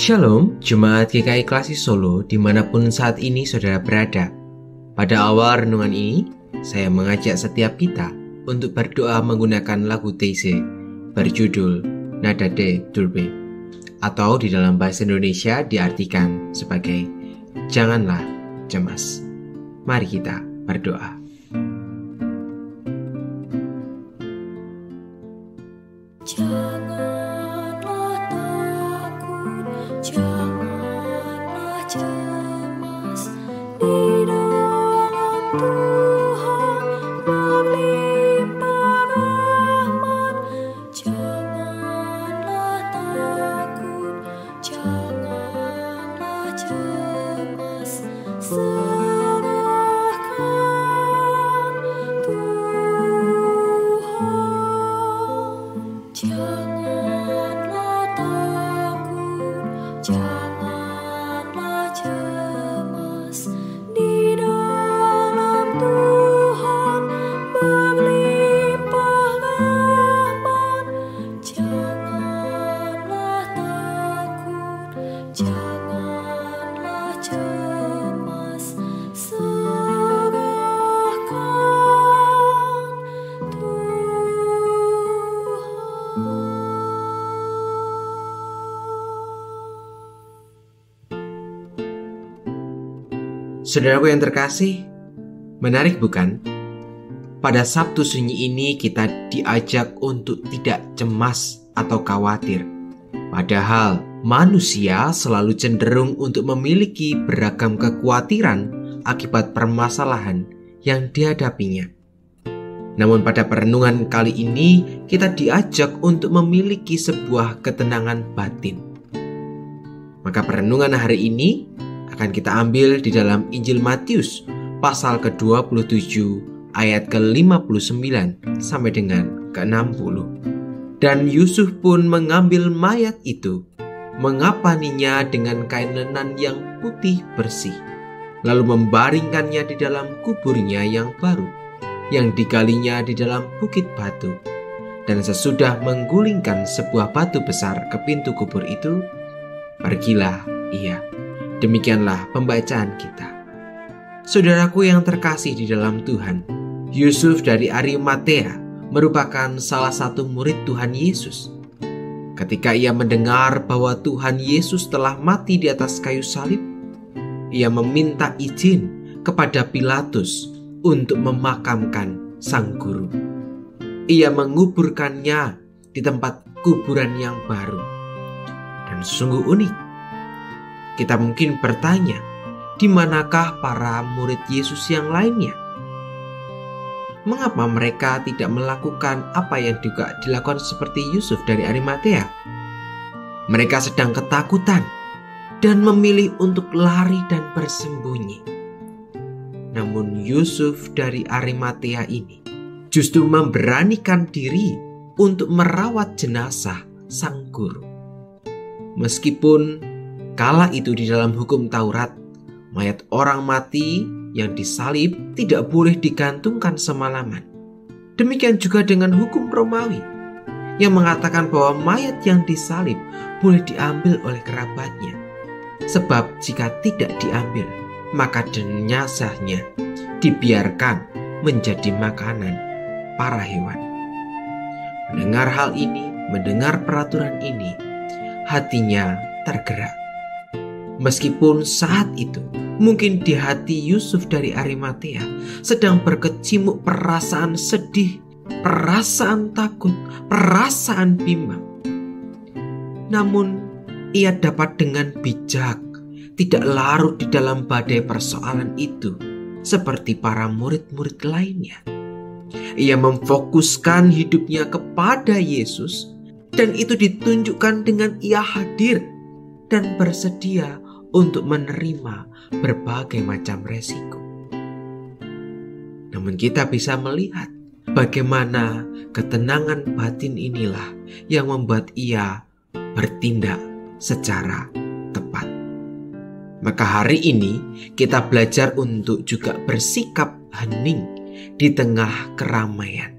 Shalom, Jemaat GKI Klasi Solo dimanapun saat ini saudara berada. Pada awal renungan ini, saya mengajak setiap kita untuk berdoa menggunakan lagu Teise berjudul Nadade Durbe, atau di dalam bahasa Indonesia diartikan sebagai Janganlah Cemas. Mari kita berdoa. Janganlah cemas, di dalam Tuhan berlimpah rahmat. Janganlah takut, janganlah cemas, serahkan Tuhan. Janganlah takut, janganlah cemas, di dalam Tuhan berlimpah rahmat. Janganlah takut, janganlah cemas, serahkan Tuhan. Saudaraku yang terkasih, menarik bukan? Pada Sabtu Sunyi ini kita diajak untuk tidak cemas atau khawatir. Padahal manusia selalu cenderung untuk memiliki beragam kekhawatiran akibat permasalahan yang dihadapinya. Namun pada perenungan kali ini kita diajak untuk memiliki sebuah ketenangan batin. Maka perenungan hari ini akan kita ambil di dalam Injil Matius pasal ke-27 ayat ke-59 sampai dengan ke-60. Dan Yusuf pun mengambil mayat itu, mengapaninya dengan kain lenan yang putih bersih, lalu membaringkannya di dalam kuburnya yang baru, yang digalinya di dalam bukit batu. Dan sesudah menggulingkan sebuah batu besar ke pintu kubur itu, pergilah ia. Demikianlah pembacaan kita. Saudaraku yang terkasih di dalam Tuhan, Yusuf dari Arimatea merupakan salah satu murid Tuhan Yesus. Ketika ia mendengar bahwa Tuhan Yesus telah mati di atas kayu salib, ia meminta izin kepada Pilatus untuk memakamkan sang guru. Ia menguburkannya di tempat kuburan yang baru. Dan sungguh unik. Kita mungkin bertanya, di manakah para murid Yesus yang lainnya? Mengapa mereka tidak melakukan apa yang juga dilakukan seperti Yusuf dari Arimatea? Mereka sedang ketakutan dan memilih untuk lari dan bersembunyi. Namun Yusuf dari Arimatea ini justru memberanikan diri untuk merawat jenazah sang guru. Meskipun kala itu di dalam hukum Taurat, mayat orang mati yang disalib tidak boleh digantungkan semalaman. Demikian juga dengan hukum Romawi yang mengatakan bahwa mayat yang disalib boleh diambil oleh kerabatnya. Sebab jika tidak diambil, maka jenazahnya dibiarkan menjadi makanan para hewan. Mendengar hal ini, mendengar peraturan ini, hatinya tergerak. Meskipun saat itu mungkin di hati Yusuf dari Arimatea sedang berkecamuk perasaan sedih, perasaan takut, perasaan bimbang. Namun ia dapat dengan bijak tidak larut di dalam badai persoalan itu seperti para murid-murid lainnya. Ia memfokuskan hidupnya kepada Yesus, dan itu ditunjukkan dengan ia hadir dan bersedia untuk menerima berbagai macam resiko. Namun kita bisa melihat bagaimana ketenangan batin inilah yang membuat ia bertindak secara tepat. Maka hari ini kita belajar untuk juga bersikap hening di tengah keramaian.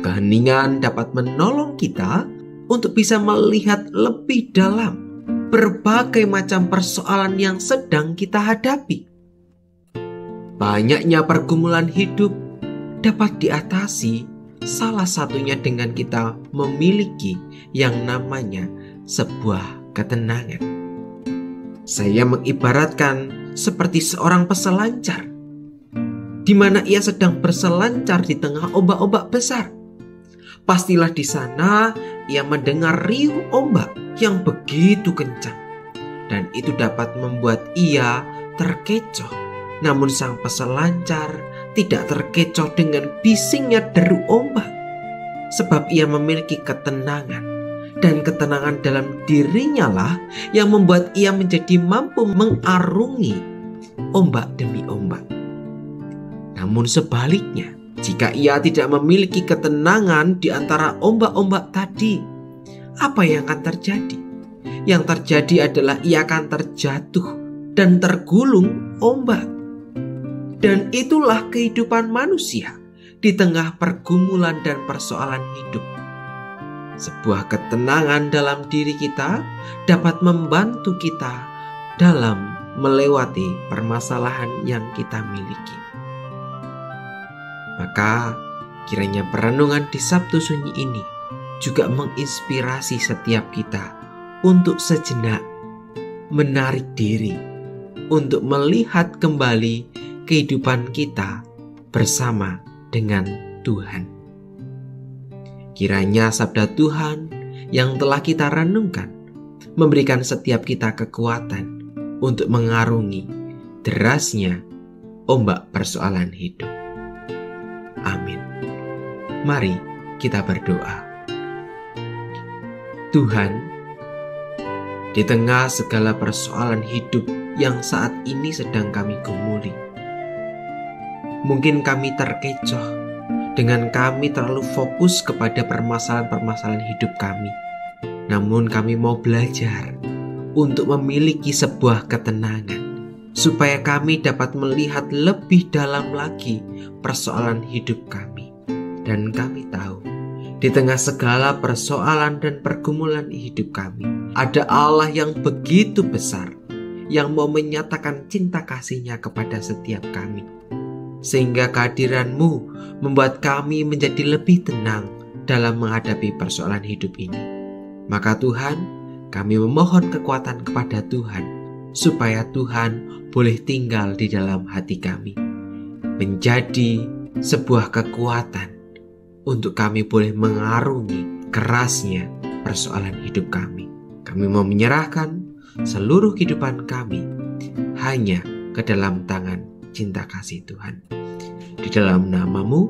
Keheningan dapat menolong kita untuk bisa melihat lebih dalam berbagai macam persoalan yang sedang kita hadapi. Banyaknya pergumulan hidup dapat diatasi, salah satunya dengan kita memiliki yang namanya sebuah ketenangan. Saya mengibaratkan seperti seorang peselancar, di mana ia sedang berselancar di tengah ombak-ombak besar. Pastilah di sana ia mendengar riuh ombak yang begitu kencang, dan itu dapat membuat ia terkecoh. Namun sang peselancar tidak terkecoh dengan bisingnya deru ombak, sebab ia memiliki ketenangan. Dan ketenangan dalam dirinya lah yang membuat ia menjadi mampu mengarungi ombak demi ombak. Namun sebaliknya, jika ia tidak memiliki ketenangan di antara ombak-ombak tadi, apa yang akan terjadi? Yang terjadi adalah ia akan terjatuh dan tergulung ombak. Dan itulah kehidupan manusia di tengah pergumulan dan persoalan hidup. Sebuah ketenangan dalam diri kita dapat membantu kita dalam melewati permasalahan yang kita miliki. Maka kiranya perenungan di Sabtu Sunyi ini juga menginspirasi setiap kita untuk sejenak menarik diri untuk melihat kembali kehidupan kita bersama dengan Tuhan. Kiranya sabda Tuhan yang telah kita renungkan memberikan setiap kita kekuatan untuk mengarungi derasnya ombak persoalan hidup. Amin. Mari kita berdoa. Tuhan, di tengah segala persoalan hidup yang saat ini sedang kami gumuli, mungkin kami terkecoh dengan kami terlalu fokus kepada permasalahan-permasalahan hidup kami. Namun kami mau belajar untuk memiliki sebuah ketenangan, supaya kami dapat melihat lebih dalam lagi persoalan hidup kami. Dan kami tahu, di tengah segala persoalan dan pergumulan hidup kami, ada Allah yang begitu besar, yang mau menyatakan cinta kasih-Nya kepada setiap kami. Sehingga kehadiran-Mu membuat kami menjadi lebih tenang dalam menghadapi persoalan hidup ini. Maka Tuhan, kami memohon kekuatan kepada Tuhan, supaya Tuhan boleh tinggal di dalam hati kami, menjadi sebuah kekuatan untuk kami boleh mengarungi kerasnya persoalan hidup kami. Kami mau menyerahkan seluruh kehidupan kami hanya ke dalam tangan cinta kasih Tuhan. Di dalam nama-Mu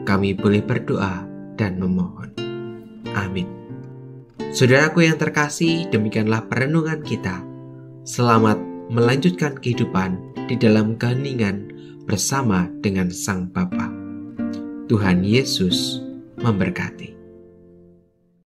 kami boleh berdoa dan memohon. Amin. Saudaraku yang terkasih, demikianlah perenungan kita. Selamat melanjutkan kehidupan di dalam keheningan bersama dengan Sang Bapa. Tuhan Yesus memberkati.